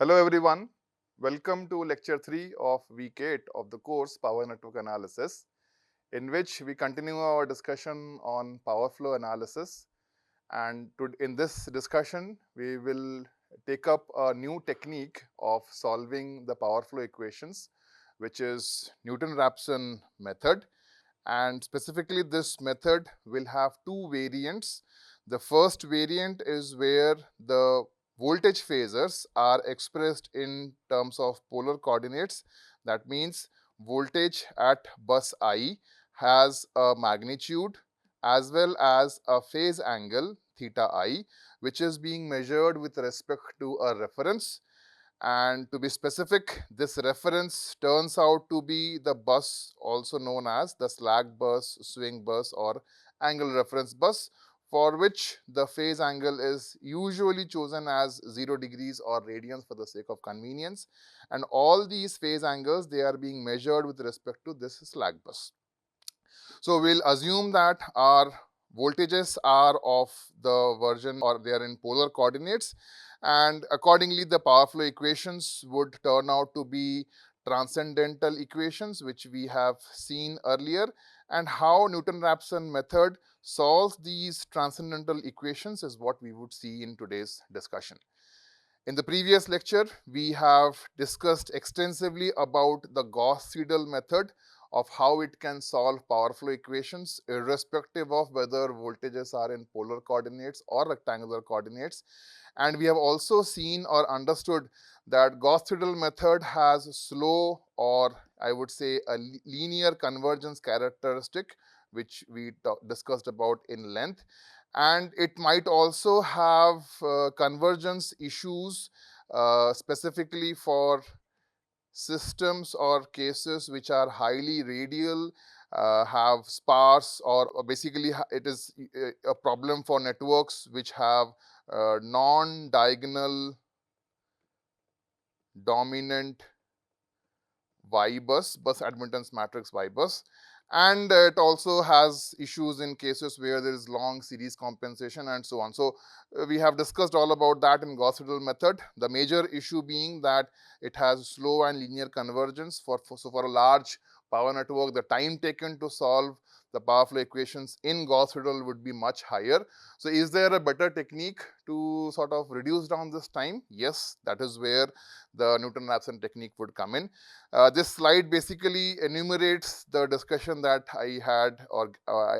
Hello everyone, welcome to lecture 3 of week 8 of the course Power Network Analysis, in which we continue our discussion on power flow analysis. And in this discussion, we will take up a new technique of solving the power flow equations, which is Newton Raphson method. And specifically, this method will have two variants. The first variant is where the voltage phasors are expressed in terms of polar coordinates. That means voltage at bus I has a magnitude as well as a phase angle theta I, which is being measured with respect to a reference. And to be specific, this reference turns out to be the bus, also known as the slack bus, swing bus, or angle reference bus, for which the phase angle is usually chosen as 0 degrees or radians for the sake of convenience. And all these phase angles, they are being measured with respect to this slack bus. So we'll assume that our voltages are of the version, or they are in polar coordinates, and accordingly the power flow equations would turn out to be transcendental equations, which we have seen earlier. And how Newton-Raphson method solves these transcendental equations is what we would see in today's discussion. In the previous lecture, we have discussed extensively about the Gauss-Seidel method of how it can solve power flow equations irrespective of whether voltages are in polar coordinates or rectangular coordinates. And we have also seen or understood that Gauss-Seidel method has slow, or I would say a linear convergence characteristic, which we discussed about in length. And it might also have convergence issues specifically for systems or cases which are highly radial, have sparse, or basically it is a problem for networks which have non-diagonal dominant Y bus, bus admittance matrix Y bus. And it also has issues in cases where there is long series compensation and so on. So we have discussed all about that in Gauss-Seidel method. The major issue being that it has slow and linear convergence. So for a large power network, the time taken to solve the power flow equations in Gauss-Seidel would be much higher. So is there a better technique to sort of reduce down this time? Yes, that is where the Newton-Raphson technique would come in. This slide basically enumerates the discussion that I had, or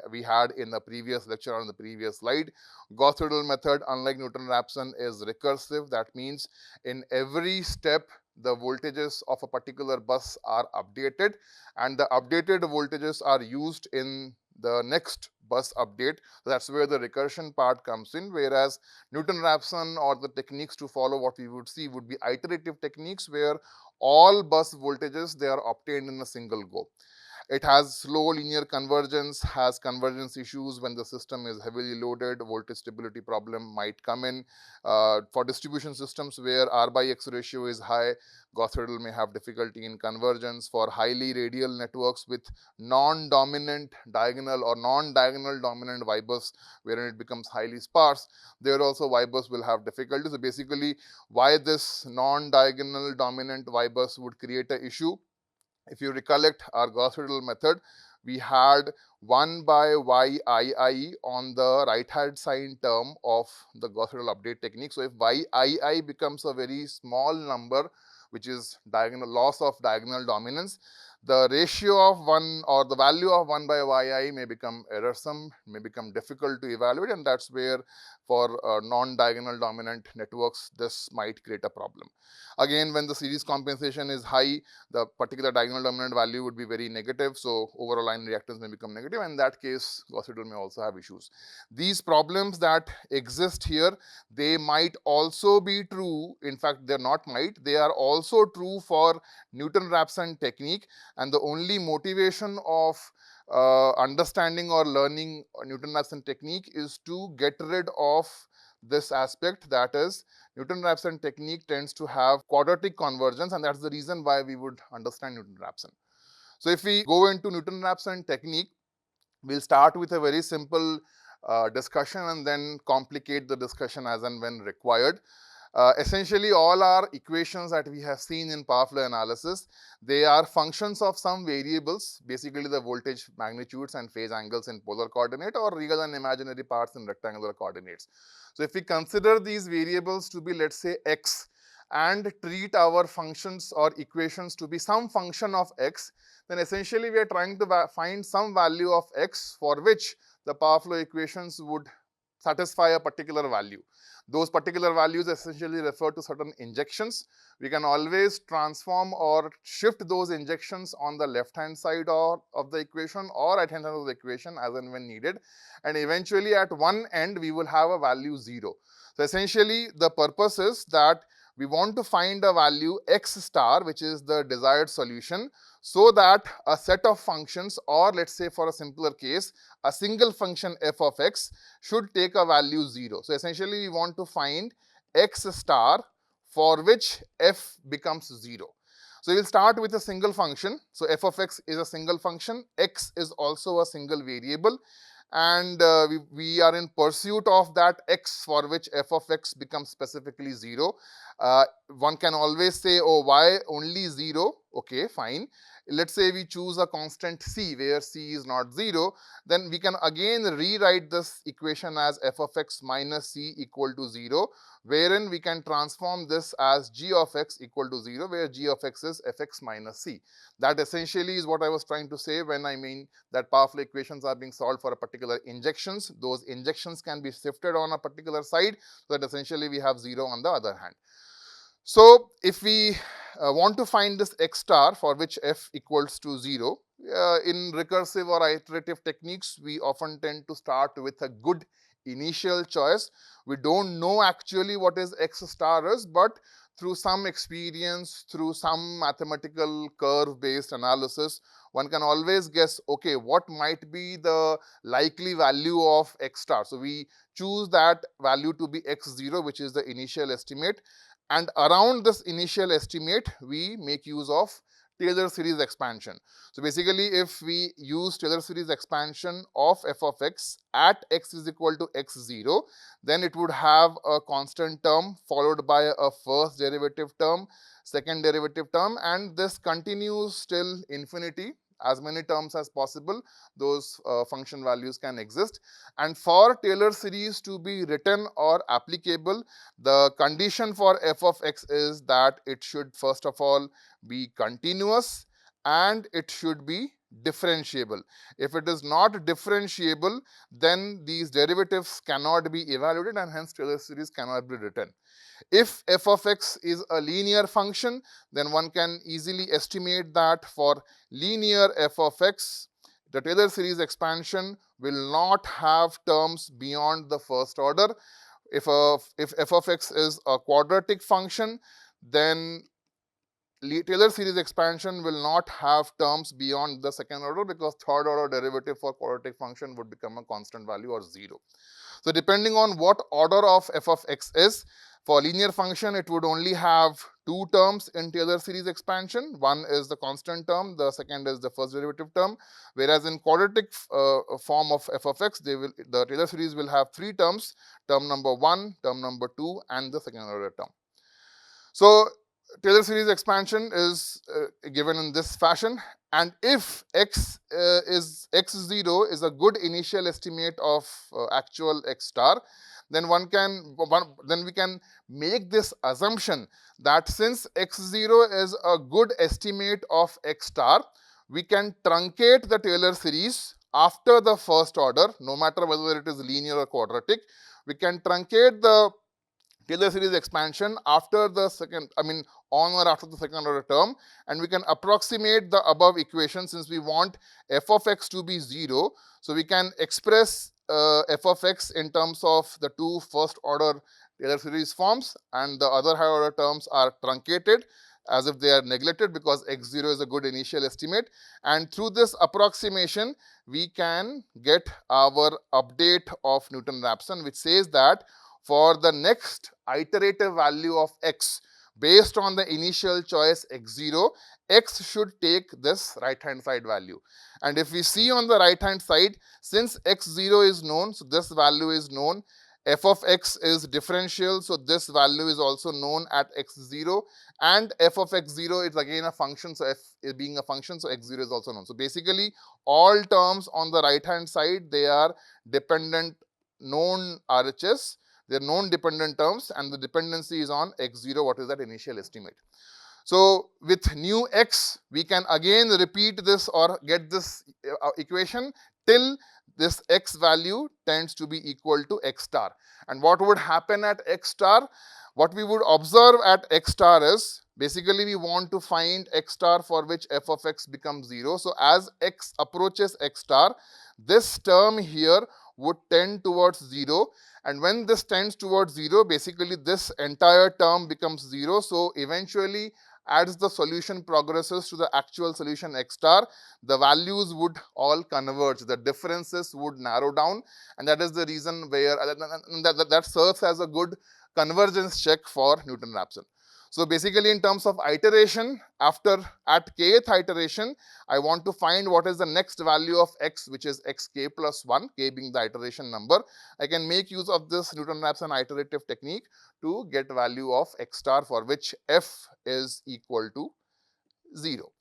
we had in the previous lecture on the previous slide. Gauss-Seidel method, unlike Newton-Raphson, is recursive. That means in every step, the voltages of a particular bus are updated, and the updated voltages are used in the next bus update. So that's where the recursion part comes in, whereas Newton-Raphson, or the techniques to follow what we would see, would be iterative techniques where all bus voltages, they are obtained in a single go. It has slow linear convergence, has convergence issues when the system is heavily loaded, voltage stability problem might come in. For distribution systems where R by X ratio is high, Gauss-Seidel may have difficulty in convergence. For highly radial networks with non-dominant diagonal or non-diagonal dominant Y bus, wherein it becomes highly sparse, there also Y bus will have difficulty. So basically, why this non-diagonal dominant Y bus would create an issue? If you recollect our Gauss-Seidel method, we had 1 by Yii on the right-hand side term of the Gauss-Seidel update technique. So if Yii becomes a very small number, which is diagonal loss of diagonal dominance, the ratio of 1, or the value of 1 by Yi may become errorsome, may become difficult to evaluate, and that's where for non-diagonal dominant networks, this might create a problem. Again, when the series compensation is high, the particular diagonal dominant value would be very negative, so overall line reactance may become negative, and in that case, Gauss-Seidel may also have issues. These problems that exist here, they might also be true, in fact, they're not might, they are also true for Newton-Raphson technique, and the only motivation of understanding or learning Newton-Raphson technique is to get rid of this aspect, that is, Newton-Raphson technique tends to have quadratic convergence, and that's the reason why we would understand Newton-Raphson. So if we go into Newton-Raphson technique, we'll start with a very simple discussion and then complicate the discussion as and when required. Essentially, all our equations that we have seen in power flow analysis, they are functions of some variables, basically the voltage magnitudes and phase angles in polar coordinate, or real and imaginary parts in rectangular coordinates. So if we consider these variables to be, let's say, x, and treat our functions or equations to be some function of x, then essentially we are trying to find some value of x for which the power flow equations would satisfy a particular value. Those particular values essentially refer to certain injections. We can always transform or shift those injections on the left hand side of the equation or right hand side of the equation as and when needed, and eventually at one end we will have a value 0. So essentially the purpose is that we want to find a value x star, which is the desired solution, so that a set of functions, or let's say for a simpler case, a single function f of x should take a value 0. So essentially we want to find x star for which f becomes 0. So we'll start with a single function. So f of x is a single function, x is also a single variable, and we are in pursuit of that x for which f of x becomes specifically 0. One can always say, oh, why only 0? Okay, fine. Let's say we choose a constant c where c is not 0, then we can again rewrite this equation as f of x minus c equal to 0, wherein we can transform this as g of x equal to 0, where g of x is fx minus c. That essentially is what I was trying to say when I mean that power flow equations are being solved for a particular injections. Those injections can be shifted on a particular side, so that essentially we have 0 on the other hand. So if we want to find this x star for which f equals to 0, in recursive or iterative techniques, we often tend to start with a good initial choice. We don't know actually what is x star is, but through some experience, through some mathematical curve-based analysis, one can always guess, okay, what might be the likely value of x star. So we choose that value to be x0, which is the initial estimate. And around this initial estimate, we make use of Taylor series expansion. So basically, if we use Taylor series expansion of f of x at x is equal to x0, then it would have a constant term followed by a first derivative term, second derivative term, and this continues till infinity. As many terms as possible, those function values can exist. And for Taylor series to be written or applicable, the condition for f of x is that it should first of all be continuous and it should be differentiable. If it is not differentiable, then these derivatives cannot be evaluated and hence Taylor series cannot be written. If f of x is a linear function, then one can easily estimate that for linear f of x, the Taylor series expansion will not have terms beyond the first order. If f of x is a quadratic function, then Taylor series expansion will not have terms beyond the second order, because third order derivative for quadratic function would become a constant value or 0. So depending on what order of f of x is, for linear function, it would only have two terms in Taylor series expansion. One is the constant term, the second is the first derivative term. Whereas in quadratic form of f of x, the Taylor series will have three terms, term number 1, term number 2, and the second order term. So Taylor series expansion is given in this fashion, and if x0 is a good initial estimate of actual x star, then we can make this assumption that since x0 is a good estimate of x star, we can truncate the Taylor series after the first order, no matter whether it is linear or quadratic. We can truncate the Taylor series expansion after the on or after the second order term, and we can approximate the above equation. Since we want f of x to be 0, so we can express f of x in terms of the two first order Taylor series forms, and the other higher order terms are truncated as if they are neglected, because x0 is a good initial estimate. And through this approximation, we can get our update of Newton Raphson, which says that for the next iterative value of x based on the initial choice x0, x should take this right hand side value. And if we see on the right hand side, since x0 is known, so this value is known, f of x is differential, so this value is also known at x0, and f of x0 is again a function, so f is being a function, so x0 is also known. So basically all terms on the right hand side, they are dependent known RHS, they are known dependent terms, and the dependency is on x0, what is that initial estimate. So with new x, we can again repeat this or get this equation till this x value tends to be equal to x star. And what would happen at x star? What we would observe at x star is, basically we want to find x star for which f of x becomes 0. So as x approaches x star, this term here would tend towards 0. And when this tends towards 0, basically this entire term becomes 0. So eventually, as the solution progresses to the actual solution x star, the values would all converge, the differences would narrow down, and that is the reason where that serves as a good convergence check for Newton Raphson. So basically in terms of iteration, at kth iteration, I want to find what is the next value of x, which is xk plus 1, k being the iteration number. I can make use of this Newton Raphson iterative technique to get value of x star for which f is equal to 0.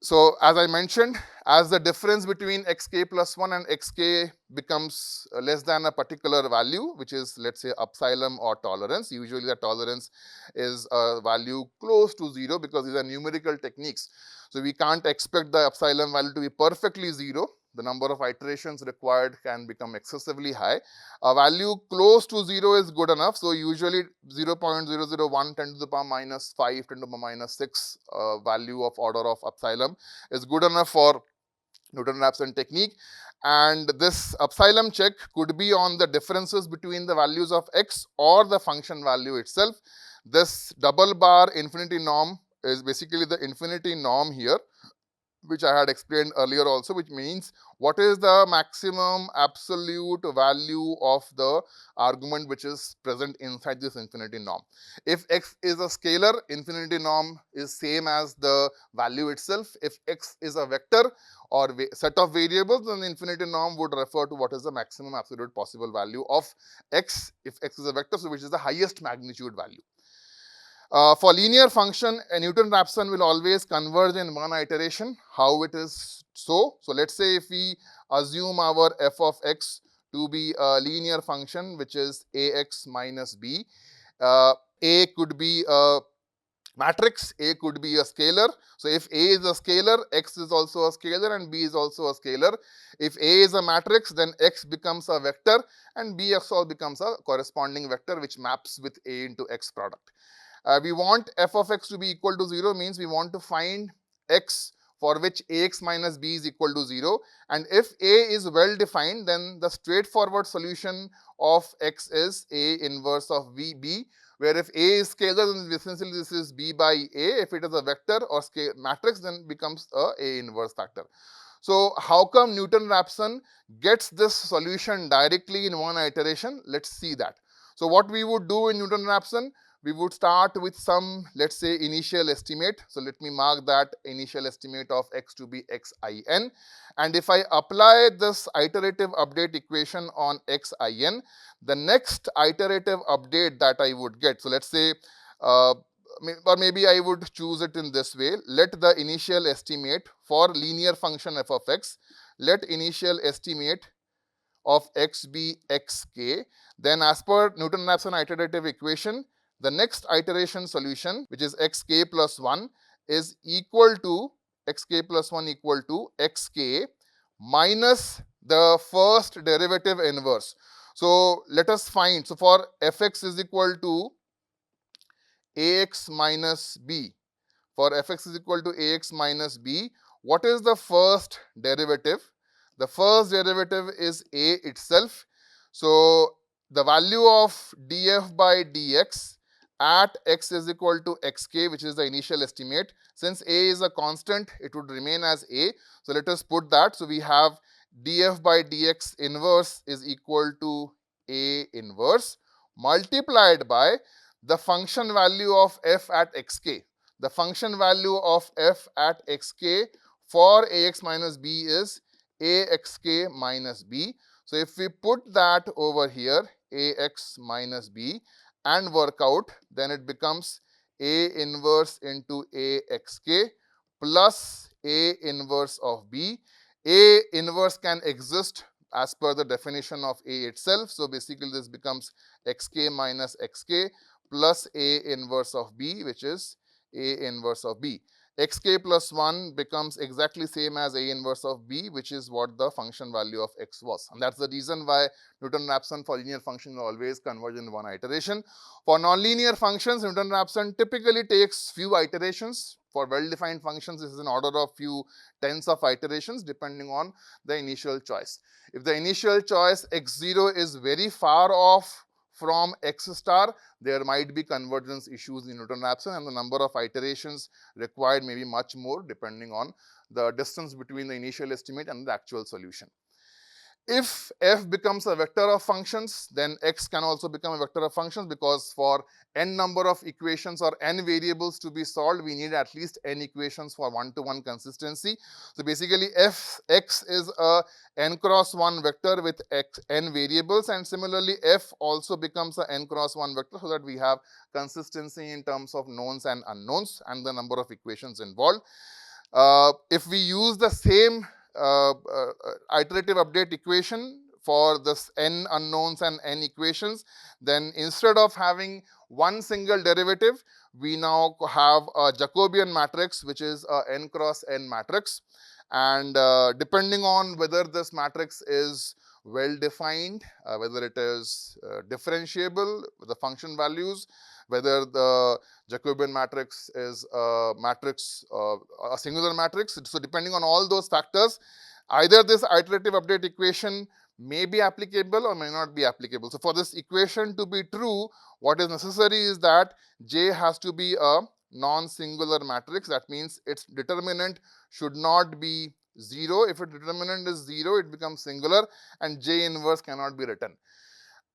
So as I mentioned, as the difference between xk plus 1 and xk becomes less than a particular value, which is, let's say, epsilon or tolerance, usually the tolerance is a value close to 0 because these are numerical techniques. So we can't expect the epsilon value to be perfectly 0. The number of iterations required can become excessively high. A value close to 0 is good enough. So usually 0.001, 10 to the power minus 5, 10 to the power minus 6 value of order of epsilon is good enough for Newton Raphson technique. And this epsilon check could be on the differences between the values of x or the function value itself. This double bar infinity norm is basically the infinity norm here, which I had explained earlier also, which means what is the maximum absolute value of the argument which is present inside this infinity norm. If x is a scalar, infinity norm is same as the value itself. If x is a vector or set of variables, then the infinity norm would refer to what is the maximum absolute possible value of x, if x is a vector, so which is the highest magnitude value. For linear function, a Newton Raphson will always converge in one iteration. How it is so? So let's say if we assume our f of x to be a linear function, which is ax minus b. A could be a matrix, A could be a scalar. So if A is a scalar, x is also a scalar and b is also a scalar. If A is a matrix, then x becomes a vector and b also becomes a corresponding vector which maps with A into x product. We want f of x to be equal to 0, means we want to find x for which ax minus b is equal to 0. And if A is well defined, then the straightforward solution of x is A inverse of b, where if A is scalar, then essentially this is b by A. If it is a vector or matrix, then it becomes A inverse factor. So how come Newton Raphson gets this solution directly in one iteration? Let's see that. So what we would do in Newton Raphson, we would start with some, let's say, initial estimate. So let me mark that initial estimate of x to be xin. And if I apply this iterative update equation on xin, the next iterative update that I would get, so let's say, or maybe I would choose it in this way. Let the initial estimate for linear function f of x, let initial estimate of x be xk. Then as per Newton Raphson iterative equation, the next iteration solution, which is xk plus 1, is equal to xk plus 1 equal to xk minus the first derivative inverse. So let us find, so for fx is equal to ax minus b, for fx is equal to ax minus b, what is the first derivative? The first derivative is a itself. So the value of df by dx at x is equal to xk, which is the initial estimate. Since a is a constant, it would remain as a. So let us put that. So we have df by dx inverse is equal to a inverse multiplied by the function value of f at xk. The function value of f at xk for ax minus b is axk minus b. So if we put that over here, ax minus b, and work out, then it becomes a inverse into axk plus a inverse of b. A inverse can exist as per the definition of A itself. So basically this becomes xk minus xk plus A inverse of B, which is A inverse of B. Xk plus 1 becomes exactly same as A inverse of B, which is what the function value of x was. And that's the reason why Newton Raphson for linear functions always converge in one iteration. For nonlinear functions, Newton Raphson typically takes few iterations. For well-defined functions, this is an order of few tens of iterations depending on the initial choice. If the initial choice x0 is very far off from x star, there might be convergence issues in Newton Raphson, and the number of iterations required may be much more depending on the distance between the initial estimate and the actual solution. If f becomes a vector of functions, then x can also become a vector of functions, because for n number of equations or n variables to be solved, we need at least n equations for one-to-one consistency. So basically x is a n cross 1 vector with n variables, and similarly f also becomes a n cross 1 vector, so that we have consistency in terms of knowns and unknowns and the number of equations involved. If we use the same iterative update equation for this n unknowns and n equations, then instead of having one single derivative, we now have a Jacobian matrix, which is a n cross n matrix. And depending on whether this matrix is well defined, whether it is differentiable, the function values, whether the Jacobian matrix is a matrix, a singular matrix. So depending on all those factors, either this iterative update equation may be applicable or may not be applicable. So for this equation to be true, what is necessary is that J has to be a non-singular matrix. That means its determinant should not be 0. If its determinant is 0, it becomes singular, and J inverse cannot be written.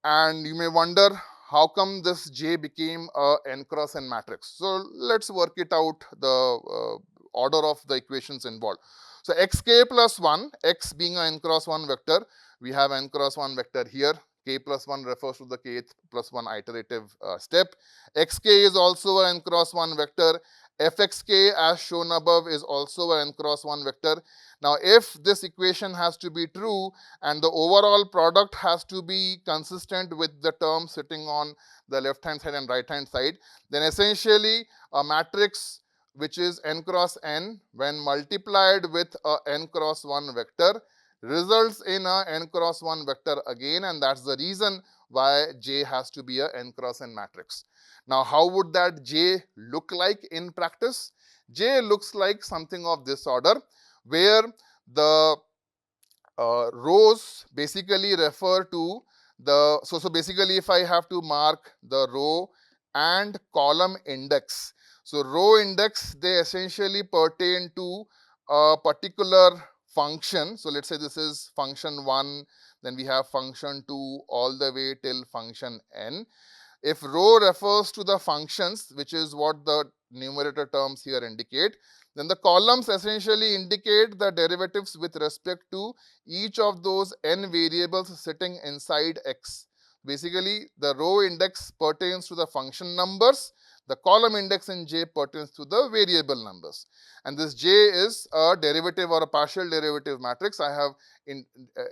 And you may wonder, how come this J became a n cross n matrix? So let's work it out, the order of the equations involved. So xk plus 1, x being a n cross 1 vector, we have n cross 1 vector here. K plus 1 refers to the kth plus 1 iterative step. Xk is also a n cross 1 vector. Fxk, as shown above, is also a n cross 1 vector. Now, if this equation has to be true and the overall product has to be consistent with the term sitting on the left hand side and right hand side, then essentially a matrix which is n cross n, when multiplied with a n cross 1 vector, results in a n cross 1 vector again, and that's the reason why J has to be a n cross n matrix. Now, how would that J look like in practice? J looks like something of this order, where the rows basically refer to the, so basically if I have to mark the row and column index. So row index, they essentially pertain to a particular function. So let's say this is function 1, then we have function 2 all the way till function n. If row refers to the functions, which is what the numerator terms here indicate, then the columns essentially indicate the derivatives with respect to each of those n variables sitting inside x. Basically, the row index pertains to the function numbers, the column index in J pertains to the variable numbers. And this J is a derivative or a partial derivative matrix. I have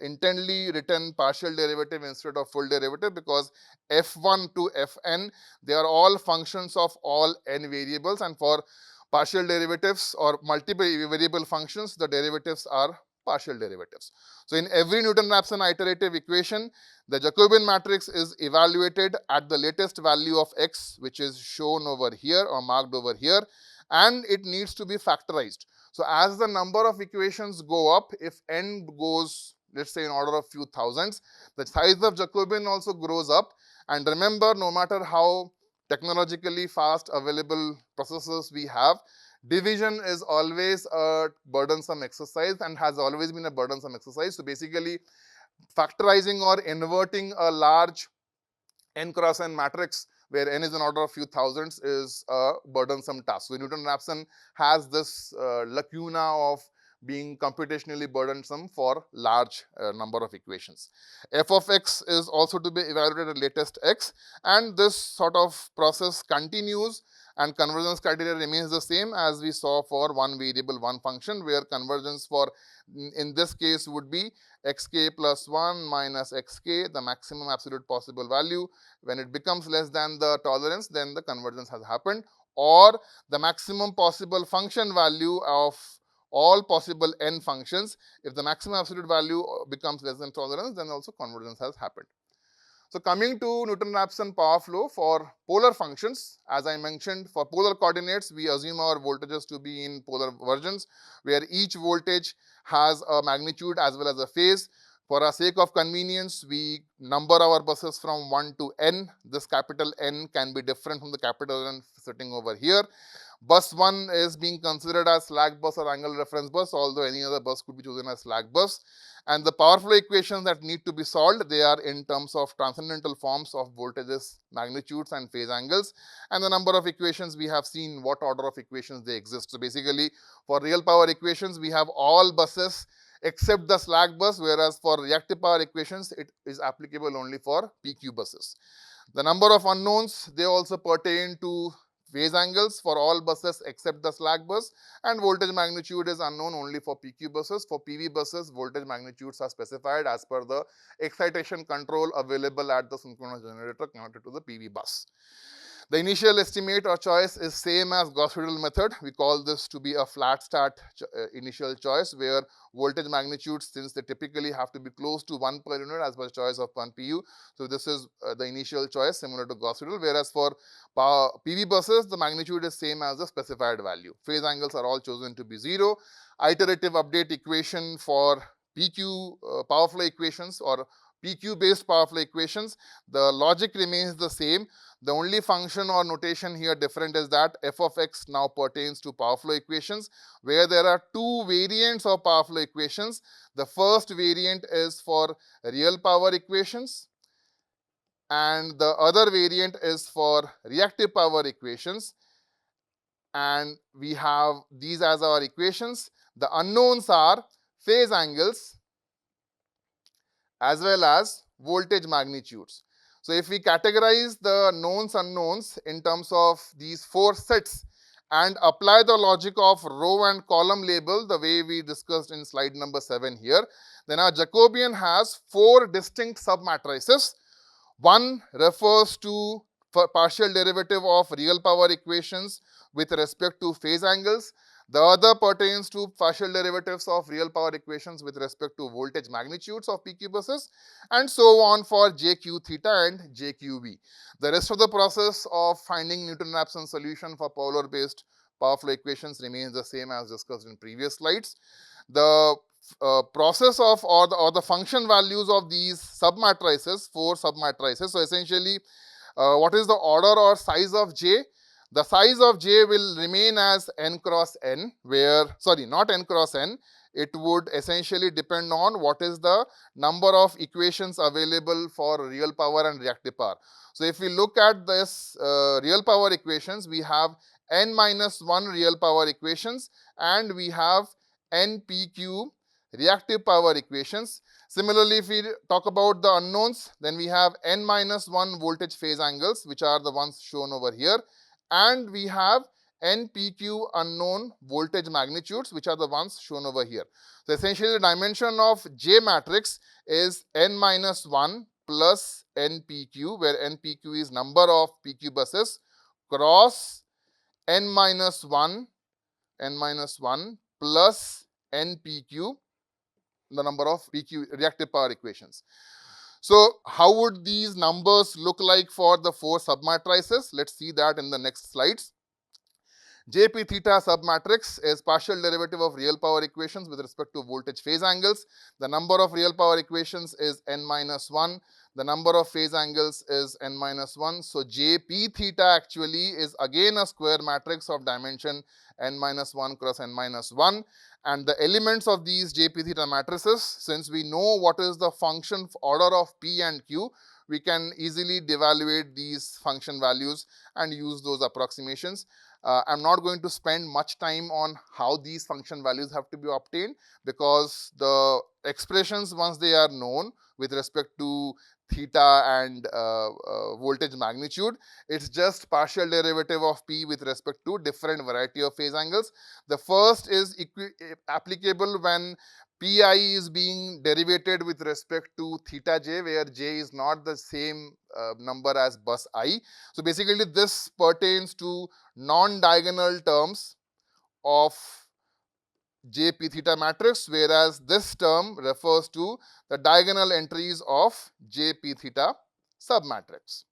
intently written partial derivative instead of full derivative, because f1 to fn, they are all functions of all n variables, and for partial derivatives or multiple variable functions, the derivatives are partial derivatives. So in every Newton Raphson iterative equation, the Jacobian matrix is evaluated at the latest value of x, which is shown over here or marked over here, and it needs to be factorized. So as the number of equations go up, if n goes, let's say, in order of few thousands, the size of Jacobian also grows up. And remember, no matter how technologically fast available processors we have, division is always a burdensome exercise and has always been a burdensome exercise. So basically, factorizing or inverting a large n cross n matrix where n is an order of few thousands is a burdensome task. So Newton Raphson has this lacuna of being computationally burdensome for large number of equations. F of x is also to be evaluated at latest x, and this sort of process continues, and convergence criteria remains the same as we saw for one variable, one function, where convergence for in this case would be xk plus 1 minus xk, the maximum absolute possible value. When it becomes less than the tolerance, then the convergence has happened, or the maximum possible function value of all possible n functions. If the maximum absolute value becomes less than tolerance, then also convergence has happened. So coming to Newton Raphson power flow for polar functions, as I mentioned, for polar coordinates, we assume our voltages to be in polar versions, where each voltage has a magnitude as well as a phase. For our sake of convenience, we number our buses from 1 to n. This capital N can be different from the capital N sitting over here. Bus 1 is being considered as slack bus or angle reference bus, although any other bus could be chosen as slack bus. And the power flow equations that need to be solved, they are in terms of transcendental forms of voltages, magnitudes, and phase angles. And the number of equations, we have seen what order of equations they exist. So basically, for real power equations, we have all buses except the slack bus, whereas for reactive power equations, it is applicable only for PQ buses. The number of unknowns, they also pertain to phase angles for all buses except the slack bus, and voltage magnitude is unknown only for PQ buses. For PV buses, voltage magnitudes are specified as per the excitation control available at the synchronous generator connected to the PV bus. The initial estimate or choice is same as Gauss-Seidel method. We call this to be a flat start initial choice, where voltage magnitudes, since they typically have to be close to 1 per unit as per choice of 1 PU. So this is the initial choice similar to Gauss-Seidel, whereas for PV buses, the magnitude is same as the specified value. Phase angles are all chosen to be 0. Iterative update equation for PQ power flow equations or PQ based power flow equations, the logic remains the same. The only function or notation here different is that f of x now pertains to power flow equations, where there are two variants of power flow equations. The first variant is for real power equations, and the other variant is for reactive power equations. And we have these as our equations. The unknowns are phase angles as well as voltage magnitudes. So if we categorize the knowns unknowns in terms of these 4 sets and apply the logic of row and column label the way we discussed in slide number 7 here, then our Jacobian has 4 distinct submatrices. One refers to partial derivative of real power equations with respect to phase angles. The other pertains to partial derivatives of real power equations with respect to voltage magnitudes of PQ buses, and so on for JQ theta and JQB. The rest of the process of finding Newton Raphson solution for polar based power flow equations remains the same as discussed in previous slides. The process of or the function values of these submatrices, 4 submatrices. So essentially, what is the order or size of J? The size of J will remain as n cross n, not n cross n. It would essentially depend on what is the number of equations available for real power and reactive power. So if we look at this real power equations, we have n minus 1 real power equations and we have n PQ reactive power equations. Similarly, if we talk about the unknowns, then we have n minus 1 voltage phase angles, which are the ones shown over here. And we have n PQ unknown voltage magnitudes, which are the ones shown over here. So essentially, the dimension of J matrix is n minus 1 plus n PQ, where n PQ is number of PQ buses, cross n minus 1 plus n PQ, the number of PQ reactive power equations. So how would these numbers look like for the 4 submatrices? Let's see that in the next slides. JP theta submatrix is partial derivative of real power equations with respect to voltage phase angles. The number of real power equations is n minus 1. The number of phase angles is n minus 1. So JP theta actually is again a square matrix of dimension n minus 1 cross n minus 1. And the elements of these JP theta matrices, since we know what is the function order of P and Q, we can easily devaluate these function values and use those approximations. I'm not going to spend much time on how these function values have to be obtained, because the expressions, once they are known with respect to theta and voltage magnitude, it's just partial derivative of p with respect to different variety of phase angles. The first is applicable when pi is being derivated with respect to theta j, where j is not the same number as bus I. So basically this pertains to non-diagonal terms of JP theta matrix, whereas this term refers to the diagonal entries of JP theta submatrix.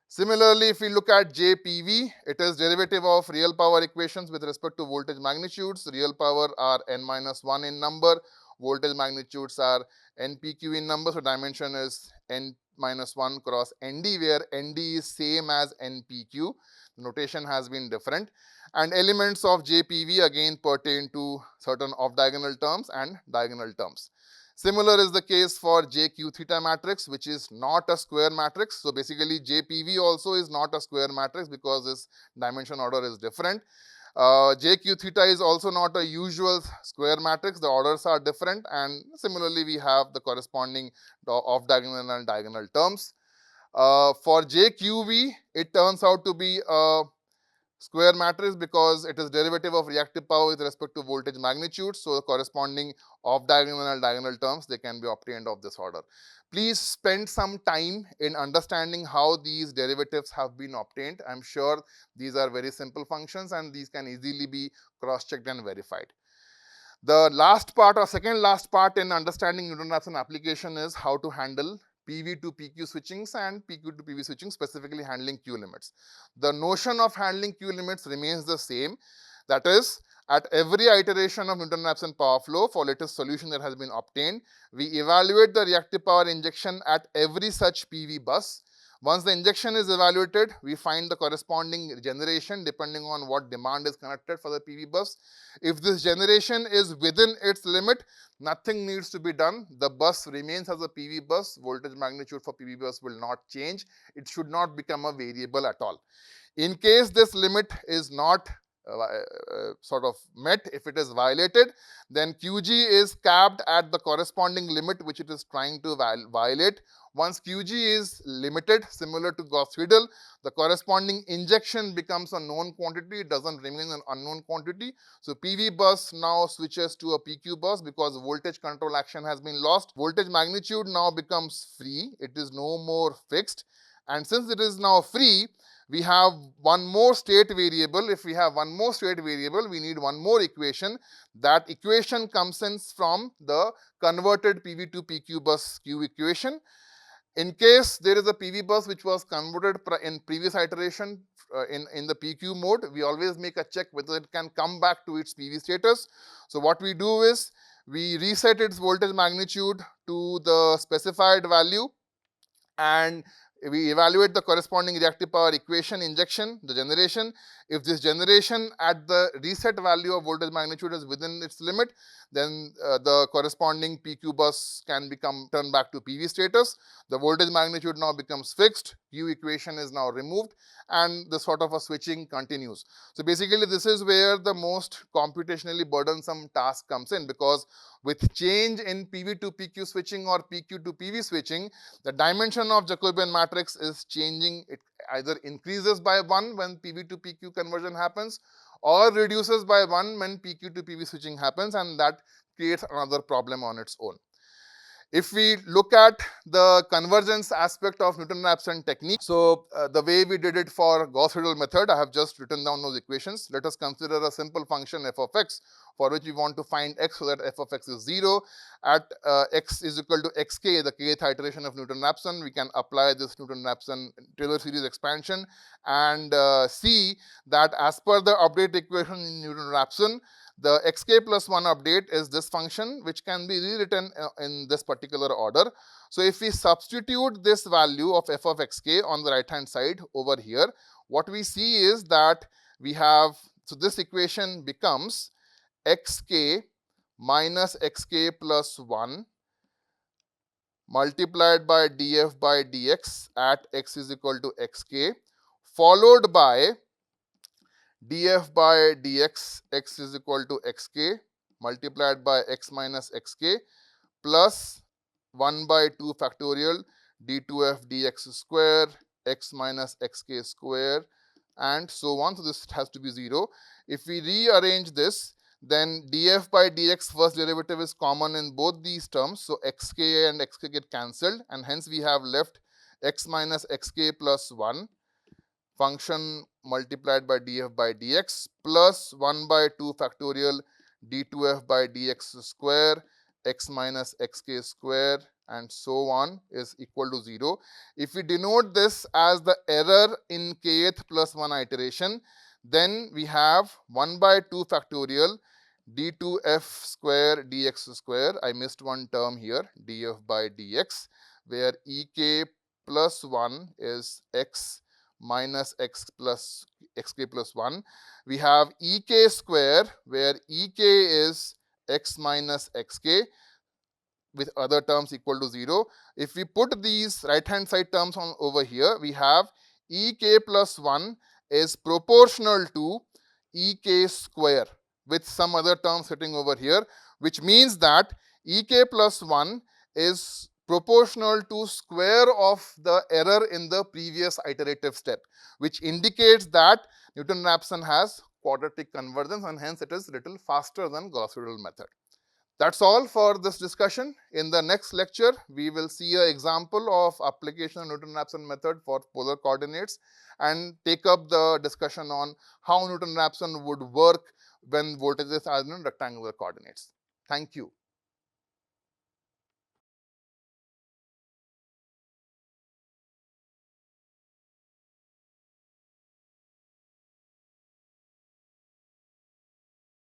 Similarly, if we look at JPV, it is derivative of real power equations with respect to voltage magnitudes. Real power are n minus 1 in number, voltage magnitudes are npq in number, so dimension is n minus 1 cross nd, where nd is same as npq. The notation has been different. And elements of JPV again pertain to certain off-diagonal terms and diagonal terms. Similar is the case for JQ theta matrix, which is not a square matrix. So basically JPV also is not a square matrix because its dimension order is different. JQ theta is also not a usual square matrix. The orders are different, and similarly we have the corresponding off-diagonal and diagonal terms. For JQV, it turns out to be a square matrix because it is derivative of reactive power with respect to voltage magnitude. So the corresponding off-diagonal and diagonal terms, they can be obtained of this order. Please spend some time in understanding how these derivatives have been obtained. I'm sure these are very simple functions and these can easily be cross-checked and verified. The last part, or second last part in understanding Newton Raphson application, is how to handle PV to PQ switchings and PQ to PV switching, specifically handling Q limits. The notion of handling Q limits remains the same. That is, at every iteration of Newton Raphson power flow for latest solution that has been obtained, we evaluate the reactive power injection at every such PV bus. Once the injection is evaluated, we find the corresponding generation depending on what demand is connected for the PV bus. If this generation is within its limit, nothing needs to be done. The bus remains as a PV bus. Voltage magnitude for PV bus will not change. It should not become a variable at all. In case this limit is not sort of met, if it is violated, then QG is capped at the corresponding limit which it is trying to violate. Once QG is limited, similar to Gauss-Seidel, the corresponding injection becomes a known quantity. It doesn't remain an unknown quantity. So PV bus now switches to a PQ bus because voltage control action has been lost. Voltage magnitude now becomes free. It is no more fixed. And since it is now free, we have one more state variable. If we have one more state variable, we need one more equation. That equation comes in from the converted PV to PQ bus Q equation. In case there is a PV bus which was converted in previous iteration in the PQ mode, we always make a check whether it can come back to its PV status. So what we do is we reset its voltage magnitude to the specified value and we evaluate the corresponding reactive power equation injection, the generation. If this generation at the reset value of voltage magnitude is within its limit, then the corresponding PQ bus can become turned back to PV status. The voltage magnitude now becomes fixed, Q equation is now removed, and the sort of a switching continues. So basically this is where the most computationally burdensome task comes in, because with change in PV to PQ switching or PQ to PV switching, the dimension of Jacobian matrix is changing. It either increases by 1 when PV to PQ conversion happens or reduces by 1 when PQ to PV switching happens, and that creates another problem on its own. If we look at the convergence aspect of Newton Raphson technique, so the way we did it for Gauss-Seidel method, I have just written down those equations. Let us consider a simple function f of x for which we want to find x so that f of x is 0. At x is equal to xk, the kth iteration of Newton Raphson, we can apply this Newton Raphson Taylor series expansion and see that as per the update equation in Newton Raphson, the xk plus 1 update is this function which can be rewritten in this particular order. So if we substitute this value of f of xk on the right hand side over here, what we see is that we have, so this equation becomes xk minus xk plus 1 multiplied by df by dx at x is equal to xk, followed by df by dx x is equal to xk multiplied by x minus xk plus 1 by 2 factorial d2f dx square x minus xk square and so on. So this has to be 0. If we rearrange this, then df by dx first derivative is common in both these terms. So xk and xk get cancelled and hence we have left x minus xk plus 1 function multiplied by df by dx plus 1 by 2 factorial d2f by dx square x minus xk square and so on is equal to 0. If we denote this as the error in kth plus 1 iteration, then we have 1 by 2 factorial d2f square dx square. I missed one term here, df by dx, where ek plus 1 is x minus x plus xk plus 1. We have ek square, where ek is x minus xk with other terms equal to 0. If we put these right hand side terms on over here, we have ek plus 1 is proportional to ek square with some other term sitting over here, which means that ek plus 1 is proportional to square of the error in the previous iterative step, which indicates that Newton Raphson has quadratic convergence and hence it is little faster than Gauss-Seidel method. That's all for this discussion. In the next lecture, we will see an example of application of Newton Raphson method for polar coordinates and take up the discussion on how Newton Raphson would work when voltages are in rectangular coordinates. Thank you.